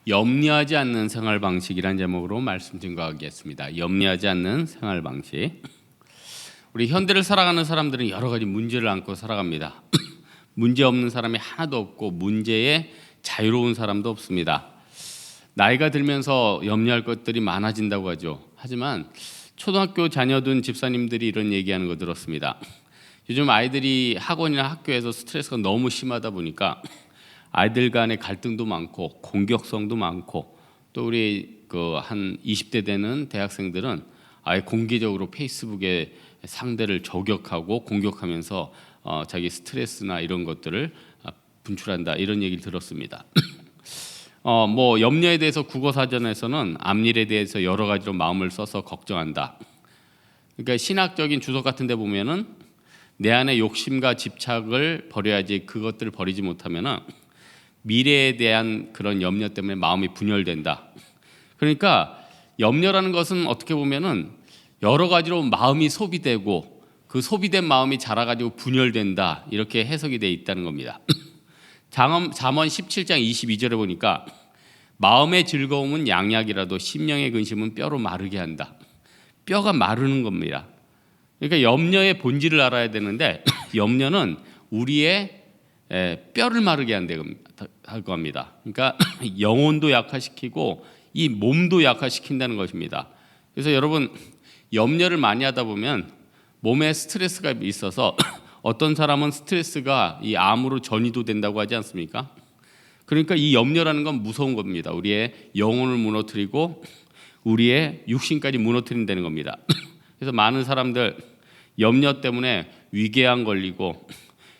염려하지 않는 생활 방식이란 제목으로 말씀 증거하겠습니다. 염려하지 않는 생활 방식. 우리 현대를 살아가는 사람들은 여러 가지 문제를 안고 살아갑니다. 문제 없는 사람이 하나도 없고 문제에 자유로운 사람도 없습니다. 나이가 들면서 염려할 것들이 많아진다고 하죠. 하지만 초등학교 자녀둔 집사님들이 이런 얘기하는 거 들었습니다. 요즘 아이들이 학원이나 학교에서 스트레스가 너무 심하다 보니까 아이들 간의 갈등도 많고 공격성도 많고, 또 우리 한 20대 되는 대학생들은 아예 공개적으로 페이스북에 상대를 저격하고 공격하면서 자기 스트레스나 이런 것들을 분출한다, 이런 얘기를 들었습니다. 염려에 대해서 국어사전에서는 앞일에 대해서 여러 가지로 마음을 써서 걱정한다. 그러니까 신학적인 주석 같은 데 보면은 내 안에 욕심과 집착을 버려야지, 그것들을 버리지 못하면은 미래에 대한 그런 염려 때문에 마음이 분열된다. 그러니까 염려라는 것은 어떻게 보면은 여러 가지로 마음이 소비되고 그 소비된 마음이 자라가지고 분열된다, 이렇게 해석이 되어 있다는 겁니다. 잠언 17장 22절에 보니까 마음의 즐거움은 양약이라도 심령의 근심은 뼈로 마르게 한다. 뼈가 마르는 겁니다. 그러니까 염려의 본질을 알아야 되는데 염려는 우리의 뼈를 마르게 할 겁니다. 그러니까 영혼도 약화시키고 이 몸도 약화시킨다는 것입니다. 그래서 여러분, 염려를 많이 하다 보면 몸에 스트레스가 있어서 어떤 사람은 스트레스가 이 암으로 전이도 된다고 하지 않습니까? 그러니까 이 염려라는 건 무서운 겁니다. 우리의 영혼을 무너뜨리고 우리의 육신까지 무너뜨린다는 겁니다. 그래서 많은 사람들 염려 때문에 위궤양 걸리고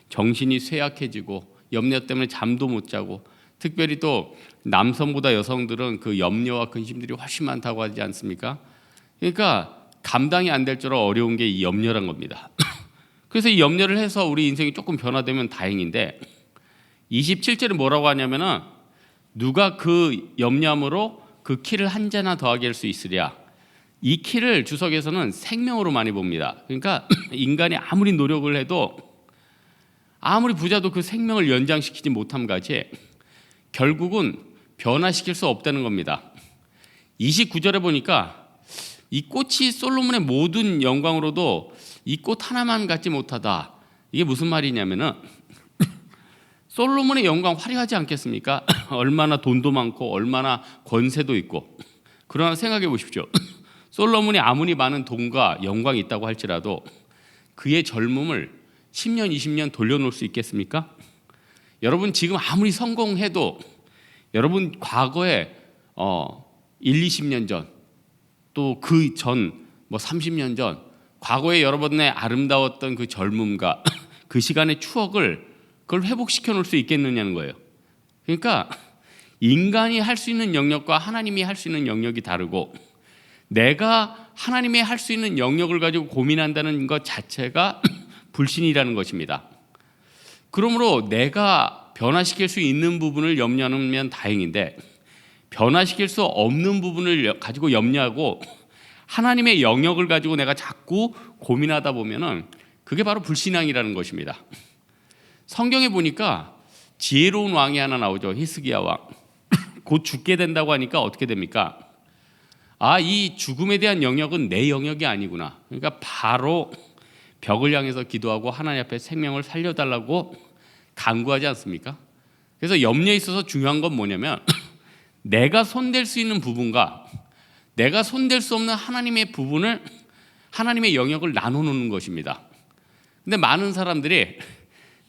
정신이 쇠약해지고 염려 때문에 잠도 못 자고, 특별히 또 남성보다 여성들은 그 염려와 근심들이 훨씬 많다고 하지 않습니까? 그러니까 감당이 안 될 정도로 어려운 게 이 염려란 겁니다. 그래서 이 염려를 해서 우리 인생이 조금 변화되면 다행인데, 27절에 뭐라고 하냐면은 누가 그 염려함으로 그 키를 한 자나 더하게 할 수 있으랴. 이 키를 주석에서는 생명으로 많이 봅니다. 그러니까 인간이 아무리 노력을 해도, 아무리 부자도 그 생명을 연장시키지 못함 같이 결국은 변화시킬 수 없다는 겁니다. 29절에 보니까 이 꽃이 솔로몬의 모든 영광으로도 이 꽃 하나만 갖지 못하다. 이게 무슨 말이냐면은 솔로몬의 영광 화려하지 않겠습니까? 얼마나 돈도 많고 얼마나 권세도 있고. 그러나 생각해 보십시오. 솔로몬이 아무리 많은 돈과 영광이 있다고 할지라도 그의 젊음을 10년, 20년 돌려놓을 수 있겠습니까? 여러분, 지금 아무리 성공해도 여러분 과거에 1, 20년 전, 또 그 전 30년 전, 과거에 여러분의 아름다웠던 그 젊음과 그 시간의 추억을 그걸 회복시켜 놓을 수 있겠느냐는 거예요. 그러니까 인간이 할 수 있는 영역과 하나님이 할 수 있는 영역이 다르고, 내가 하나님이 할 수 있는 영역을 가지고 고민한다는 것 자체가 불신이라는 것입니다. 그러므로 내가 변화시킬 수 있는 부분을 염려하면 다행인데, 변화시킬 수 없는 부분을 가지고 염려하고 하나님의 영역을 가지고 내가 자꾸 고민하다 보면은 그게 바로 불신앙이라는 것입니다. 성경에 보니까 지혜로운 왕이 하나 나오죠. 히스기야 왕. 곧 죽게 된다고 하니까 어떻게 됩니까? 이 죽음에 대한 영역은 내 영역이 아니구나. 그러니까 바로 벽을 향해서 기도하고 하나님 앞에 생명을 살려달라고 간구하지 않습니까? 그래서 염려에 있어서 중요한 건 뭐냐면 내가 손댈 수 있는 부분과 내가 손댈 수 없는 하나님의 부분을, 하나님의 영역을 나눠놓는 것입니다. 근데 많은 사람들이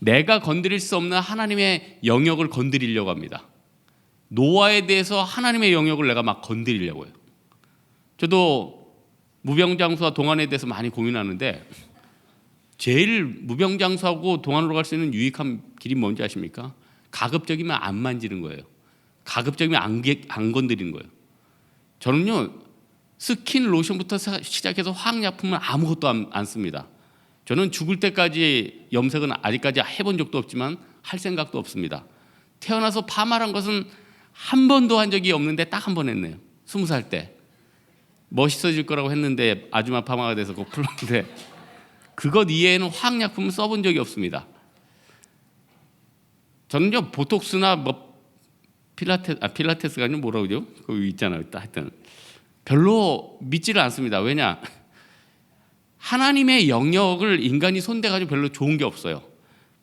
내가 건드릴 수 없는 하나님의 영역을 건드리려고 합니다. 노아에 대해서 하나님의 영역을 내가 막 건드리려고 해요. 저도 무병장수와 동안에 대해서 많이 고민하는데, 제일 무병장수하고 동안으로 갈 수 있는 유익한 길이 뭔지 아십니까? 가급적이면 안 만지는 거예요. 가급적이면 안 건드리는 거예요. 저는요, 스킨 로션부터 시작해서 화학약품은 아무것도 안 씁니다. 저는 죽을 때까지 염색은 아직까지 해본 적도 없지만 할 생각도 없습니다. 태어나서 파마란 것은 한 번도 한 적이 없는데 딱 한 번 했네요. 20살 때. 멋있어질 거라고 했는데 아줌마 파마가 돼서 그 풀었는데, 그것 이외에는 화학약품은 써본 적이 없습니다. 저는요, 보톡스나 필라테스가 아니면 뭐라고 그러죠? 거기 있잖아요. 하여튼 별로 믿지를 않습니다. 왜냐? 하나님의 영역을 인간이 손대가지고 별로 좋은 게 없어요.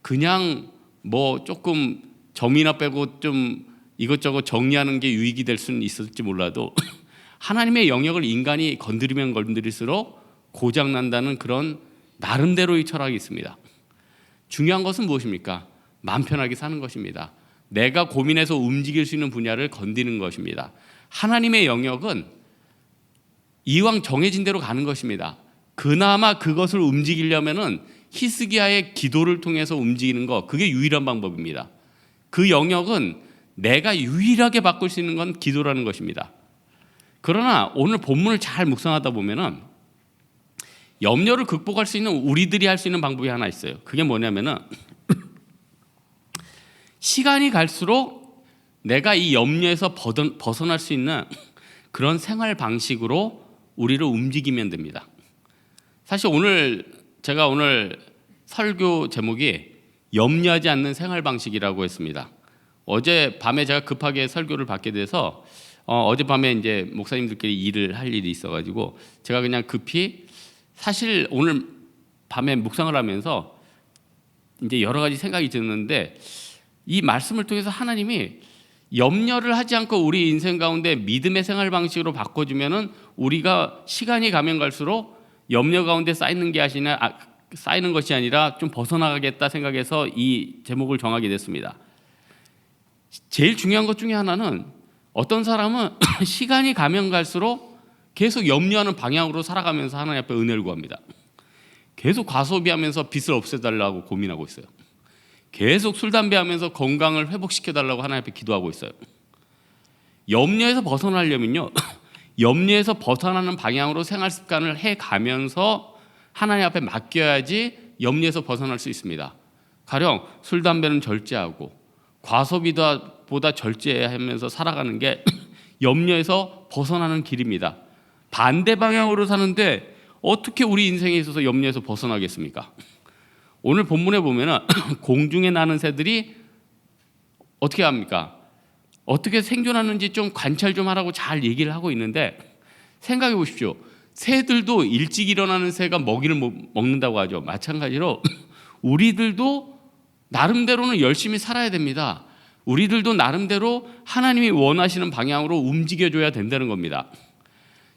그냥 뭐 조금 점이나 빼고 좀 이것저것 정리하는 게 유익이 될 수는 있을지 몰라도 하나님의 영역을 인간이 건드리면 건드릴수록 고장난다는 그런 나름대로의 철학이 있습니다. 중요한 것은 무엇입니까? 마음 편하게 사는 것입니다. 내가 고민해서 움직일 수 있는 분야를 건드리는 것입니다. 하나님의 영역은 이왕 정해진 대로 가는 것입니다. 그나마 그것을 움직이려면은 히스기야의 기도를 통해서 움직이는 것, 그게 유일한 방법입니다. 그 영역은 내가 유일하게 바꿀 수 있는 건 기도라는 것입니다. 그러나 오늘 본문을 잘 묵상하다 보면은 염려를 극복할 수 있는 우리들이 할 수 있는 방법이 하나 있어요. 그게 뭐냐면은 시간이 갈수록 내가 이 염려에서 벗어날 수 있는 그런 생활 방식으로 우리를 움직이면 됩니다. 사실 제가 오늘 설교 제목이 염려하지 않는 생활 방식이라고 했습니다. 어제 밤에 제가 급하게 설교를 받게 돼서 어젯밤에 이제 목사님들끼리 일을 할 일이 있어가지고 제가 그냥 급히 사실 오늘 밤에 묵상을 하면서 이제 여러 가지 생각이 드는데 이 말씀을 통해서 하나님이 염려를 하지 않고 우리 인생 가운데 믿음의 생활 방식으로 바꿔주면은 우리가 시간이 가면 갈수록 염려 가운데 쌓이는 것이 아니라 좀 벗어나가겠다 생각해서 이 제목을 정하게 됐습니다. 제일 중요한 것 중에 하나는 어떤 사람은 시간이 가면 갈수록 계속 염려하는 방향으로 살아가면서 하나님 앞에 은혜를 구합니다. 계속 과소비하면서 빚을 없애달라고 고민하고 있어요. 계속 술, 담배하면서 건강을 회복시켜달라고 하나님 앞에 기도하고 있어요. 염려에서 벗어나려면요, 염려에서 벗어나는 방향으로 생활 습관을 해가면서 하나님 앞에 맡겨야지 염려에서 벗어날 수 있습니다. 가령 술, 담배는 절제하고 과소비보다 절제하면서 살아가는 게 염려에서 벗어나는 길입니다. 반대 방향으로 사는데 어떻게 우리 인생에 있어서 염려에서 벗어나겠습니까? 오늘 본문에 보면은 공중에 나는 새들이 어떻게 합니까? 어떻게 생존하는지 좀 관찰 좀 하라고 잘 얘기를 하고 있는데 생각해 보십시오. 새들도 일찍 일어나는 새가 먹이를 먹는다고 하죠. 마찬가지로 우리들도 나름대로는 열심히 살아야 됩니다. 우리들도 나름대로 하나님이 원하시는 방향으로 움직여줘야 된다는 겁니다.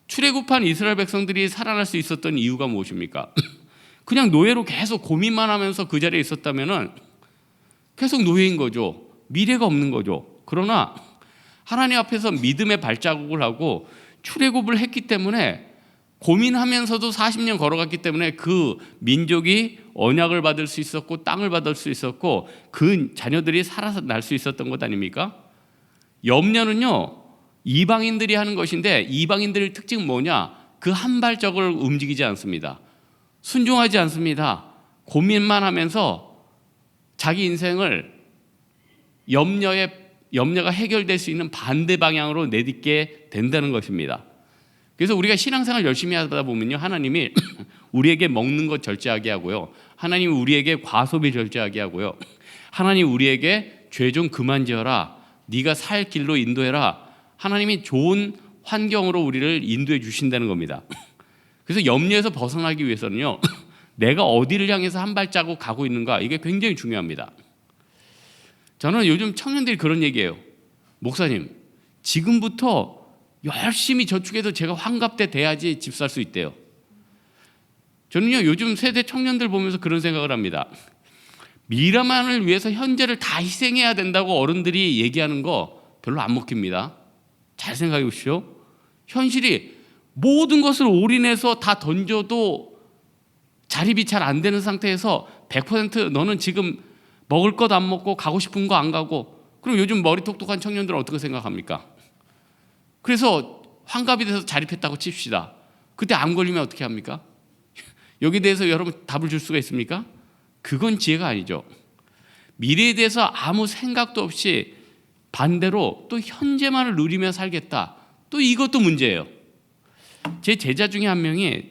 출애굽한 이스라엘 백성들이 살아날 수 있었던 이유가 무엇입니까? 그냥 노예로 계속 고민만 하면서 그 자리에 있었다면은 계속 노예인 거죠. 미래가 없는 거죠. 그러나 하나님 앞에서 믿음의 발자국을 하고 출애굽을 했기 때문에 고민하면서도 40년 걸어갔기 때문에 그 민족이 언약을 받을 수 있었고 땅을 받을 수 있었고 그 자녀들이 살아서 날 수 있었던 것 아닙니까? 염려는요, 이방인들이 하는 것인데 이방인들의 특징은 뭐냐? 그 한 발짝을 움직이지 않습니다. 순종하지 않습니다. 고민만 하면서 자기 인생을 염려가 해결될 수 있는 반대 방향으로 내딛게 된다는 것입니다. 그래서 우리가 신앙생활 열심히 하다 보면요, 하나님이 우리에게 먹는 것 절제하게 하고요, 하나님이 우리에게 과소비 절제하게 하고요, 하나님 우리에게 죄 좀 그만 지어라, 네가 살 길로 인도해라, 하나님이 좋은 환경으로 우리를 인도해 주신다는 겁니다. 그래서 염려에서 벗어나기 위해서는요, 내가 어디를 향해서 한 발자국 가고 있는가, 이게 굉장히 중요합니다. 저는 요즘 청년들이 그런 얘기해요. 목사님, 지금부터 열심히 저축해서 제가 환갑 때 돼야지 집 살 수 있대요. 저는요, 요즘 세대 청년들 보면서 그런 생각을 합니다. 미래만을 위해서 현재를 다 희생해야 된다고 어른들이 얘기하는 거 별로 안 먹힙니다. 잘 생각해 보십시오. 현실이 모든 것을 올인해서 다 던져도 자립이 잘 안 되는 상태에서 100% 너는 지금 먹을 것 안 먹고 가고 싶은 거 안 가고, 그럼 요즘 머리 똑똑한 청년들은 어떻게 생각합니까? 그래서 환갑이 돼서 자립했다고 칩시다. 그때 암 걸리면 어떻게 합니까? 여기에 대해서 여러분 답을 줄 수가 있습니까? 그건 지혜가 아니죠. 미래에 대해서 아무 생각도 없이 반대로 또 현재만을 누리며 살겠다, 또 이것도 문제예요. 제 제자 중에 한 명이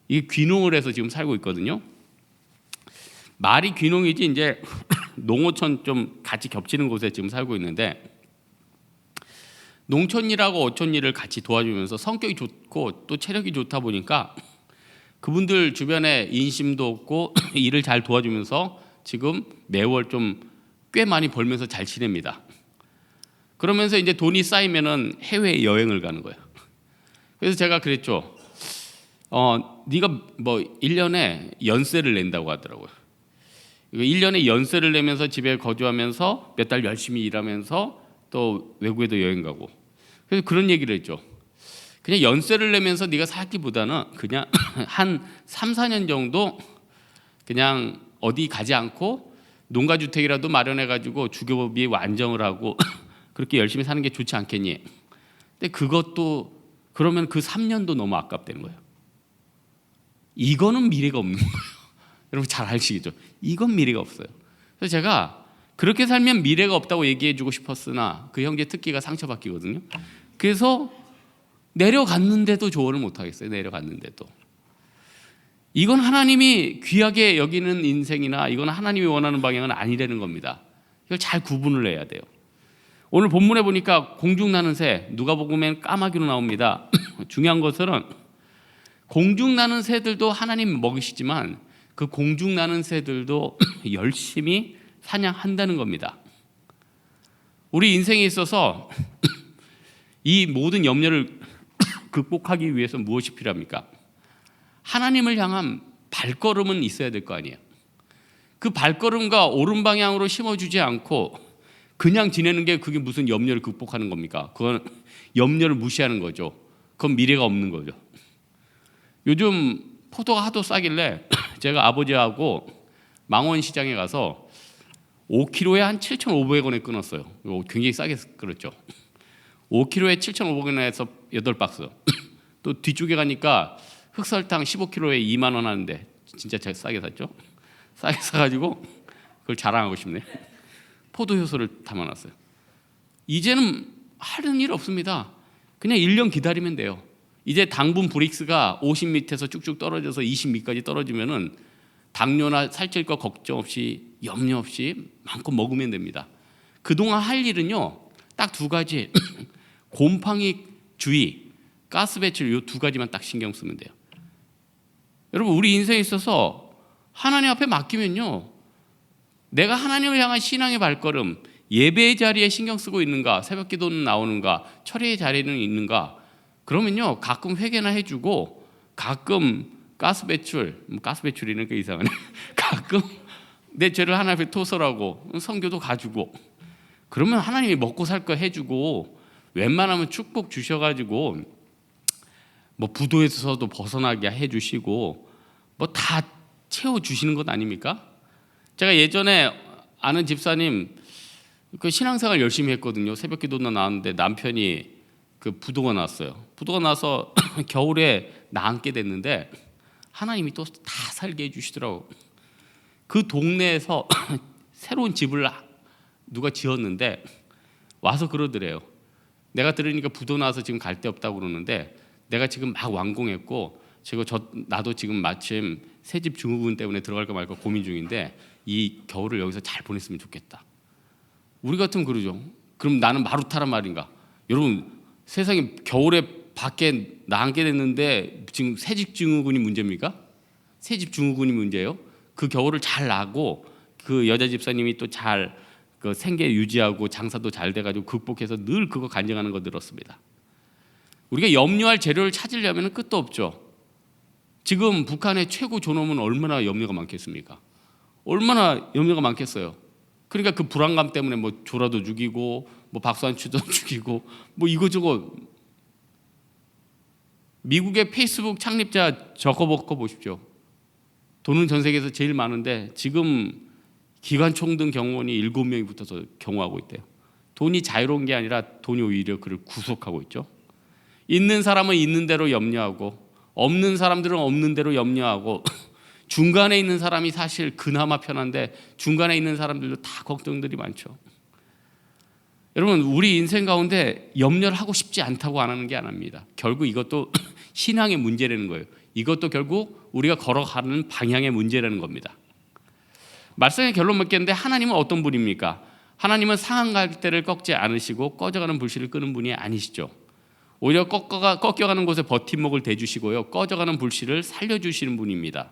이게 귀농을 해서 지금 살고 있거든요. 말이 귀농이지 이제 농어촌 좀 같이 겹치는 곳에 지금 살고 있는데 농촌 일하고 어촌 일을 같이 도와주면서 성격이 좋고 또 체력이 좋다 보니까 그분들 주변에 인심도 없고 일을 잘 도와주면서 지금 매월 좀 꽤 많이 벌면서 잘 지냅니다. 그러면서 이제 돈이 쌓이면은 해외 여행을 가는 거예요. 그래서 제가 그랬죠. 네가 뭐 1년에 연세를 낸다고 하더라고요. 1년에 연세를 내면서 집에 거주하면서 몇 달 열심히 일하면서 또 외국에도 여행 가고. 그래서 그런 얘기를 했죠. 그냥 연세를 내면서 네가 살기보다는 그냥 한 3, 4년 정도 그냥 어디 가지 않고 농가주택이라도 마련해가지고 주거비 안정을 하고 그렇게 열심히 사는 게 좋지 않겠니? 근데 그것도 그러면 그 3년도 너무 아깝다는 거예요. 이거는 미래가 없는 거예요. 여러분 잘 아시겠죠? 이건 미래가 없어요. 그래서 제가 그렇게 살면 미래가 없다고 얘기해주고 싶었으나 그 형제 특기가 상처받기거든요. 그래서 내려갔는데도 조언을 못하겠어요. 내려갔는데도. 이건 하나님이 귀하게 여기는 인생이나 이건 하나님이 원하는 방향은 아니라는 겁니다. 이걸 잘 구분을 해야 돼요. 오늘 본문에 보니까 공중나는 새, 누가복음엔 까마귀로 나옵니다. 중요한 것은 공중나는 새들도 하나님 먹이시지만 그 공중나는 새들도 열심히 사냥한다는 겁니다. 우리 인생에 있어서 이 모든 염려를 극복하기 위해서 무엇이 필요합니까? 하나님을 향한 발걸음은 있어야 될 거 아니에요. 그 발걸음과 옳은 방향으로 심어주지 않고 그냥 지내는 게 그게 무슨 염려를 극복하는 겁니까? 그건 염려를 무시하는 거죠. 그건 미래가 없는 거죠. 요즘 포도가 하도 싸길래 제가 아버지하고 망원시장에 가서 5kg에 한 7,500원에 끊었어요. 이거 굉장히 싸게 끊었죠. 5kg에 7,500원에서 8박스. 또 뒤쪽에 가니까 흑설탕 15kg에 2만 원 하는데 진짜 제가 싸게 샀죠. 싸게 사가지고 그걸 자랑하고 싶네. 포도 효소를 담아놨어요. 이제는 하는 일 없습니다. 그냥 1년 기다리면 돼요. 이제 당분 브릭스가 50밑에서 쭉쭉 떨어져서 20미까지 떨어지면은 당뇨나 살찔 거 걱정 없이 염려 없이 마음껏 먹으면 됩니다. 그동안 할 일은요 딱 두 가지. 곰팡이 주의, 가스 배출 이 두 가지만 딱 신경 쓰면 돼요. 여러분 우리 인생에 있어서 하나님 앞에 맡기면요 내가 하나님을 향한 신앙의 발걸음, 예배의 자리에 신경 쓰고 있는가, 새벽 기도는 나오는가, 철회의 자리는 있는가, 그러면요 가끔 회개나 해주고 가끔 가스 배출이는 그 이상하네. 가끔 내 죄를 하나님 앞에 토설하고 선교도 가지고 그러면 하나님이 먹고 살 거 해주고 웬만하면 축복 주셔가지고 뭐 부도에서도 벗어나게 해주시고 뭐 다 채워주시는 것 아닙니까? 제가 예전에 아는 집사님 그 신앙생활 열심히 했거든요. 새벽 기도나 나왔는데 남편이 그 부도가 났어요. 부도가 나서 겨울에 나앉게 됐는데 하나님이 또 다 살게 해주시더라고. 그 동네에서 새로운 집을 누가 지었는데 와서 그러더래요. 내가 들으니까 부도 나서 지금 갈 데 없다고 그러는데 내가 지금 막 완공했고 나도 지금 마침 새집 증후군 때문에 들어갈까 말까 고민 중인데 이 겨울을 여기서 잘 보냈으면 좋겠다. 우리 같으면 그러죠. 그럼 나는 마루타란 말인가? 여러분 세상에 겨울에 밖에 나앉게 됐는데 지금 새집 증후군이 문제입니까? 새집 증후군이 문제예요. 그 겨울을 잘 나고 그 여자 집사님이 또 잘 그 생계 유지하고 장사도 잘 돼가지고 극복해서 늘 그거 간증하는 거 들었습니다. 우리가 염려할 재료를 찾으려면 끝도 없죠. 지금 북한의 최고 존엄은 얼마나 염려가 많겠습니까? 얼마나 염려가 많겠어요. 그러니까 그 불안감 때문에 뭐 조라도 죽이고 뭐 박수환추도 죽이고 뭐 이거저거. 미국의 페이스북 창립자 저커버커 보십시오. 돈은 전 세계에서 제일 많은데 지금 기관총 등 경호원이 7명이 붙어서 경호하고 있대요. 돈이 자유로운 게 아니라 돈이 오히려 그를 구속하고 있죠. 있는 사람은 있는 대로 염려하고 없는 사람들은 없는 대로 염려하고 중간에 있는 사람이 사실 그나마 편한데 중간에 있는 사람들도 다 걱정들이 많죠. 여러분 우리 인생 가운데 염려를 하고 싶지 않다고 안 하는 게 아닙니다. 결국 이것도 신앙의 문제라는 거예요. 이것도 결국 우리가 걸어가는 방향의 문제라는 겁니다. 말씀의 결론 맺겠는데 하나님은 어떤 분입니까? 하나님은 상한 갈대를 꺾지 않으시고 꺼져가는 불씨를 끄는 분이 아니시죠. 오히려 꺾여가는 곳에 버팀목을 대주시고요, 꺼져가는 불씨를 살려주시는 분입니다.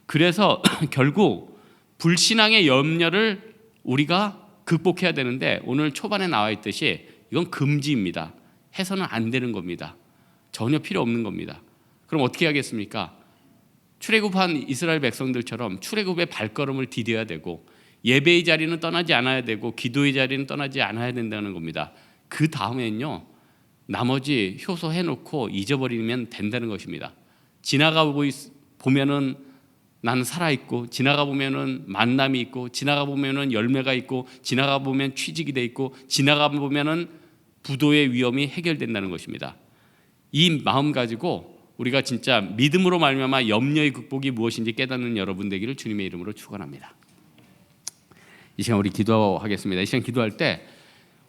그래서 결국 불신앙의 염려를 우리가 극복해야 되는데, 오늘 초반에 나와 있듯이 이건 금지입니다. 해서는 안 되는 겁니다. 전혀 필요 없는 겁니다. 그럼 어떻게 하겠습니까? 출애굽한 이스라엘 백성들처럼 출애굽의 발걸음을 디뎌야 되고, 예배의 자리는 떠나지 않아야 되고, 기도의 자리는 떠나지 않아야 된다는 겁니다. 그 다음엔요, 나머지 효소해놓고 잊어버리면 된다는 것입니다. 지나가고 보면은 나는 살아있고, 지나가 보면은 만남이 있고, 지나가 보면은 열매가 있고, 지나가 보면 취직이 돼 있고, 지나가 보면은 부도의 위험이 해결된다는 것입니다. 이 마음 가지고 우리가 진짜 믿음으로 말미암아 염려의 극복이 무엇인지 깨닫는 여러분 되기를 주님의 이름으로 축원합니다. 이 시간 우리 기도하겠습니다. 이 시간 기도할 때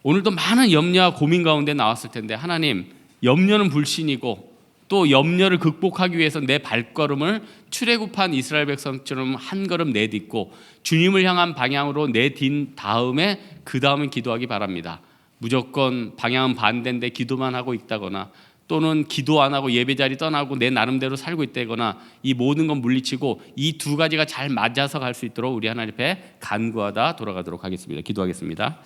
오늘도 많은 염려와 고민 가운데 나왔을 텐데, 하나님, 염려는 불신이고 또 염려를 극복하기 위해서 내 발걸음을 출애굽한 이스라엘 백성처럼 한 걸음 내딛고 주님을 향한 방향으로 내딘 다음에 그 다음은 기도하기 바랍니다. 무조건 방향은 반대인데 기도만 하고 있다거나, 또는 기도 안 하고 예배 자리 떠나고 내 나름대로 살고 있다거나, 이 모든 건 물리치고 이 두 가지가 잘 맞아서 갈 수 있도록 우리 하나님 앞에 간구하다 돌아가도록 하겠습니다. 기도하겠습니다.